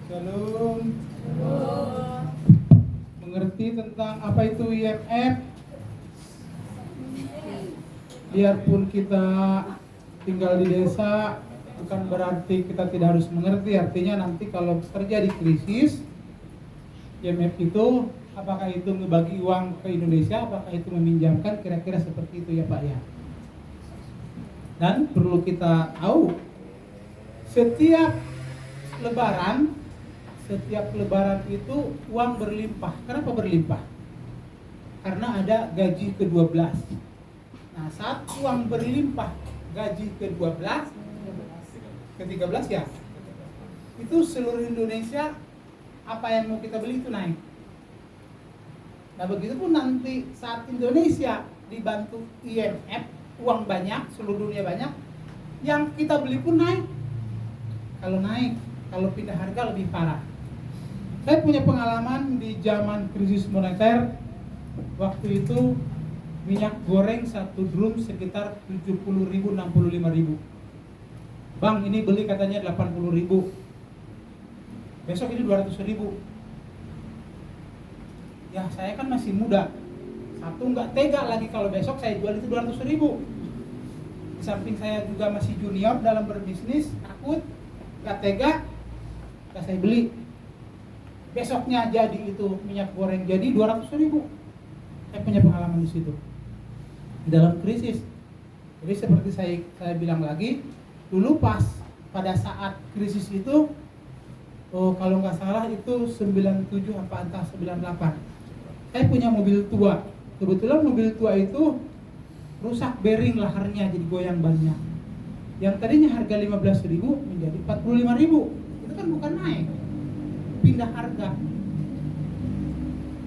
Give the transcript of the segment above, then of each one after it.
Shalom. Mengerti tentang apa itu IMF? Biarpun kita tinggal di desa, bukan berarti kita tidak harus mengerti. Artinya nanti kalau terjadi krisis, IMF itu apakah itu membagi uang ke Indonesia, apakah itu meminjamkan, kira-kira seperti itu ya Pak ya. Dan perlu kita tahu, setiap lebaran itu uang berlimpah. Kenapa berlimpah? Karena ada gaji ke-12. Nah, saat uang berlimpah, gaji ke-12, ke-13 ya, itu seluruh Indonesia apa yang mau kita beli itu naik. Nah, begitu pun nanti saat Indonesia dibantu IMF, uang banyak, seluruh dunia banyak, yang kita beli pun naik. Kalau naik, kalau pindah harga lebih parah. Saya punya pengalaman di zaman krisis moneter. Waktu itu minyak goreng satu drum sekitar 70.000, 65.000. Bang, ini beli katanya 80.000. Besok ini 200.000. Ya, saya kan masih muda. Satu nggak tega lagi kalau besok saya jual itu 200.000. Di samping saya juga masih junior dalam berbisnis, takut, nggak tega, nggak saya beli. Besoknya jadi itu minyak goreng jadi 200.000. Saya punya pengalaman di situ. Di dalam krisis. Jadi seperti saya bilang lagi, dulu pada saat krisis itu, kalau nggak salah itu 97 apa entah 98. Saya punya mobil tua. Kebetulan mobil tua itu rusak bearing laharnya, jadi goyang bannya. Yang tadinya harga 15.000 menjadi 45.000. Itu kan bukan naik, pindah harga.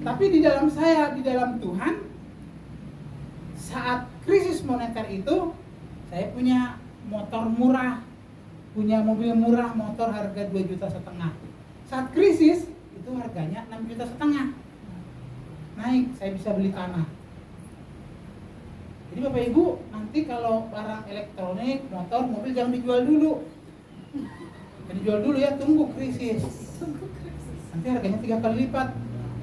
Tapi di dalam Tuhan, saat krisis moneter itu, saya punya motor murah, punya mobil murah, motor harga 2,5 juta. Saat krisis itu harganya 6,5 juta. Naik, saya bisa beli tanah. Jadi Bapak Ibu, nanti kalau barang elektronik, motor, mobil jangan dijual dulu. Jangan dijual dulu ya, tunggu krisis. Nanti harganya 3 kali lipat.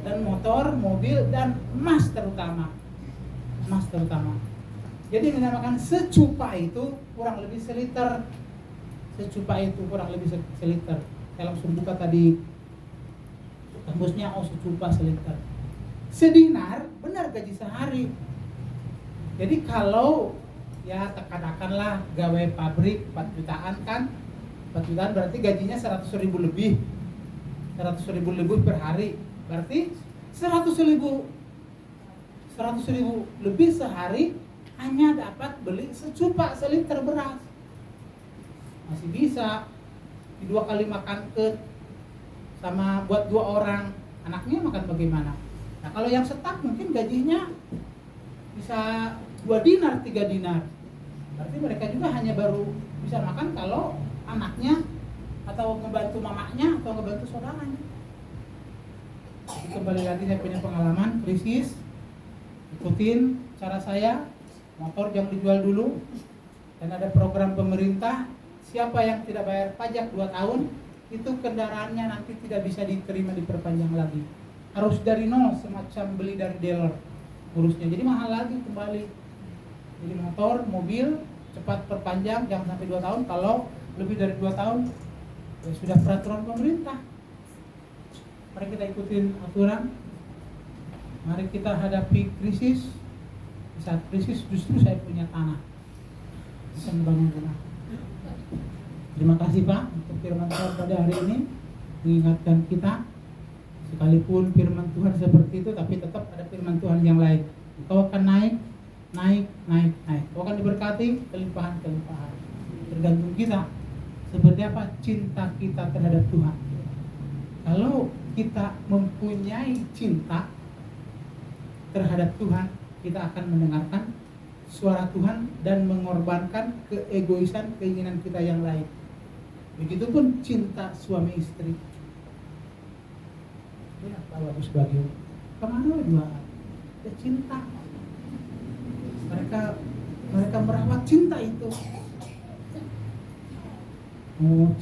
Dan motor, mobil, dan emas terutama. Jadi yang dinamakan secupa itu kurang lebih seliter. Saya langsung buka tadi tembusnya, secupa seliter. Sedinar, benar gaji sehari. Jadi kalau ya katakanlah gawe pabrik 4 jutaan kan, 4 jutaan berarti gajinya 100.000 lebih. 100.000 lebih per hari. Berarti 100.000 lebih sehari hanya dapat beli secupa seliter beras. Masih bisa di 2 kali makan sama buat 2 orang, anaknya makan bagaimana? Nah, kalau yang setap mungkin gajinya bisa 2 dinar, 3 dinar. Berarti mereka juga hanya baru bisa makan kalau anaknya atau ngebantu mamanya atau ngebantu saudaranya. Kembali lagi saya punya pengalaman krisis. Ikutin cara saya, motor jangan dijual dulu. Dan ada program pemerintah, siapa yang tidak bayar pajak 2 tahun, itu kendaraannya nanti tidak bisa diterima diperpanjang lagi. Harus dari nol, semacam beli dari dealer urusnya. Jadi mahal lagi kembali. Jadi motor, mobil cepat perpanjang, jangan sampai 2 tahun. Kalau lebih dari 2 tahun ya sudah peraturan pemerintah. Mari kita ikutin aturan. Mari kita hadapi krisis. Di saat krisis justru saya punya tanah, bisa membangun rumah. Terima kasih Pak untuk firman Tuhan pada hari ini, mengingatkan kita. Sekalipun firman Tuhan seperti itu, tapi tetap ada firman Tuhan yang lain. Engkau akan naik. Engkau akan diberkati kelimpahan. Tergantung kita seperti apa cinta kita terhadap Tuhan. Kalau kita mempunyai cinta terhadap Tuhan, kita akan mendengarkan suara Tuhan dan mengorbankan keegoisan, keinginan kita yang lain. Begitupun cinta suami istri. Ya, bagus bagi kemana juga ya cinta. Mereka merawat cinta itu.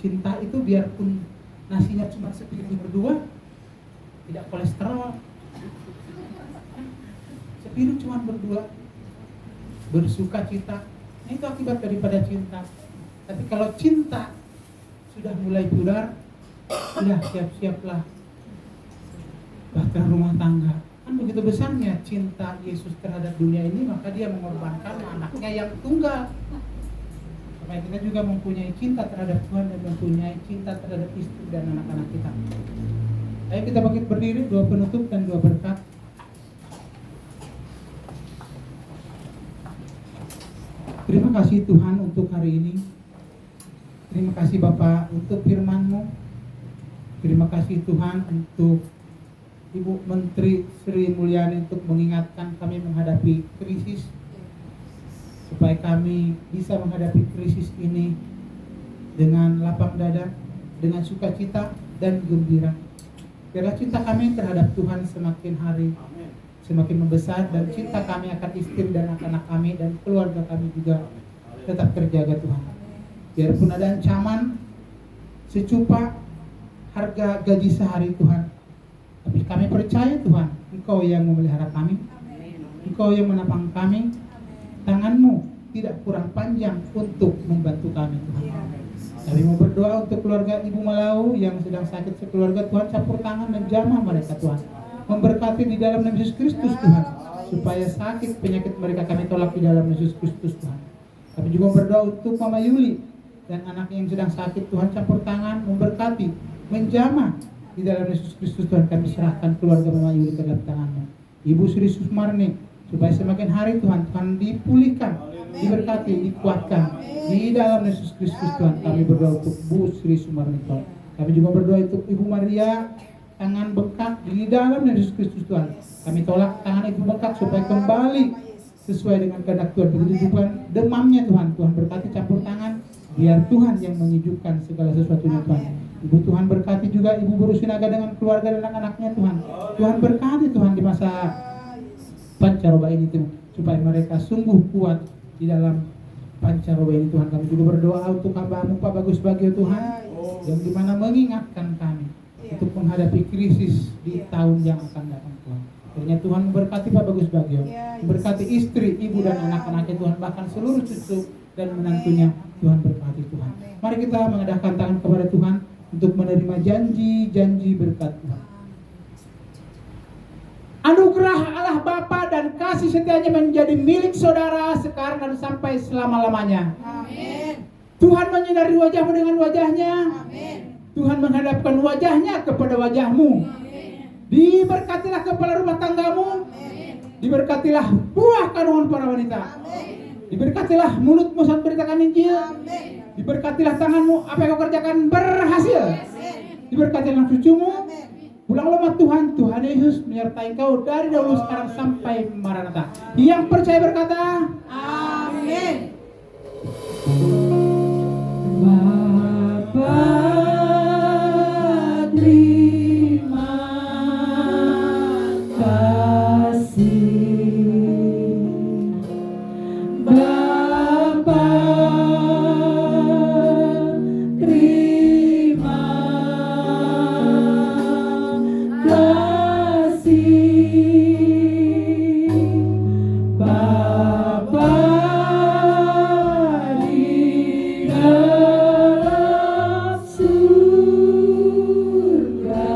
Cinta itu biarpun nasinya cuma sepiring berdua, tidak kolesterol. Sepiring cuma berdua, bersuka cita. Nah, itu akibat daripada cinta. Tapi kalau cinta sudah mulai pudar, sudah siap-siaplah bahkan rumah tangga. Kan begitu besarnya cinta Yesus terhadap dunia ini, maka dia mengorbankan anaknya yang tunggal. Supaya kita juga mempunyai cinta terhadap Tuhan dan mempunyai cinta terhadap istri dan anak-anak kita. Ayo kita bangkit berdiri, doa penutup dan doa berkat. Terima kasih Tuhan untuk hari ini. Terima kasih Bapak untuk firman-Mu. Terima kasih Tuhan untuk Ibu Menteri Sri Mulyani untuk mengingatkan kami menghadapi krisis, supaya kami bisa menghadapi krisis ini dengan lapang dada, dengan sukacita dan gembira. Biarlah cinta kami terhadap Tuhan semakin hari semakin membesar, dan cinta kami akan istri dan anak-anak kami dan keluarga kami juga tetap terjaga Tuhan. Biarpun ada ancaman secupa harga gaji sehari Tuhan, tapi kami percaya Tuhan, Engkau yang memelihara kami, Engkau yang menopang kami, tangan-Mu tidak kurang panjang untuk membantu kami Tuhan. Kami mau berdoa untuk keluarga Ibu Malau yang sedang sakit sekeluarga Tuhan, campur tangan menjamah mereka Tuhan, memberkati di dalam nama Yesus Kristus Tuhan, supaya sakit penyakit mereka kami tolak di dalam Yesus Kristus Tuhan. Kami juga berdoa untuk Mama Yuli dan anaknya yang sedang sakit Tuhan, campur tangan, memberkati, menjamah di dalam Yesus Kristus Tuhan. Kami serahkan keluarga Mama Yuli ke dalam tangan-Mu. Ibu Sri Susmarni, supaya semakin hari Tuhan dipulihkan, diberkati, dikuatkan di dalam Yesus Kristus Tuhan. Kami berdoa untuk Bu Sri Sumarni Tuhan. Kami juga berdoa untuk Ibu Maria, tangan bengkak di dalam Yesus Kristus Tuhan. Kami tolak tangan Ibu bengkak supaya kembali sesuai dengan kehendak Tuhan. Begitu Tuhan demamnya Tuhan, Tuhan berkati, campur tangan, biar Tuhan yang menyejukkan segala sesuatunya Tuhan. Ibu Tuhan berkati juga Ibu Guru Sinaga dengan keluarga dan anak-anaknya Tuhan. Tuhan berkati Tuhan di masa pancaroba ini Tuhan, supaya mereka sungguh kuat di dalam pancaroba ini Tuhan. Kami juga berdoa untuk hamba-Mu Pak Bagus Bagio Tuhan, yang dimana mengingatkan kami untuk menghadapi krisis di tahun yang akan datang Tuhan. Akhirnya Tuhan memberkati Pak Bagus Bagio, memberkati istri, ibu dan anak-anaknya Tuhan, bahkan seluruh cucu dan menantunya Tuhan berkati Tuhan. Mari kita mengadakan tangan kepada Tuhan untuk menerima janji-janji berkat Tuhan. Anugerah Allah Bapa dan kasih setianya menjadi milik saudara sekarang dan sampai selama-lamanya. Amin. Tuhan menyinari wajahmu dengan wajahnya. Amin. Tuhan menghadapkan wajahnya kepada wajahmu. Amin. Diberkatilah kepala rumah tanggamu. Amin. Diberkatilah buah kandungan para wanita. Amin. Diberkatilah mulutmu saat beritakan Injil. Amin. Diberkatilah tanganmu, apa yang kau kerjakan berhasil. Amin. Diberkatilah cucumu. Amin. Pulang lemah Tuhan, Tuhan Yesus menyertai engkau dari dahulu sekarang sampai Maranatha. Yang percaya berkata, amin. Bapa, terima kasih. Bapa, terima kasih. Bapa di dalam surga,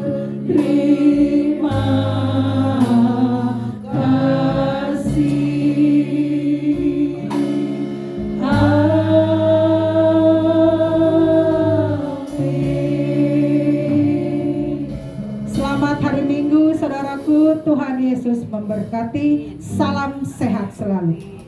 berterima kasih. Amin. Selamat hari Minggu saudaraku, Tuhan Yesus memberkati. Salam sehat selalu.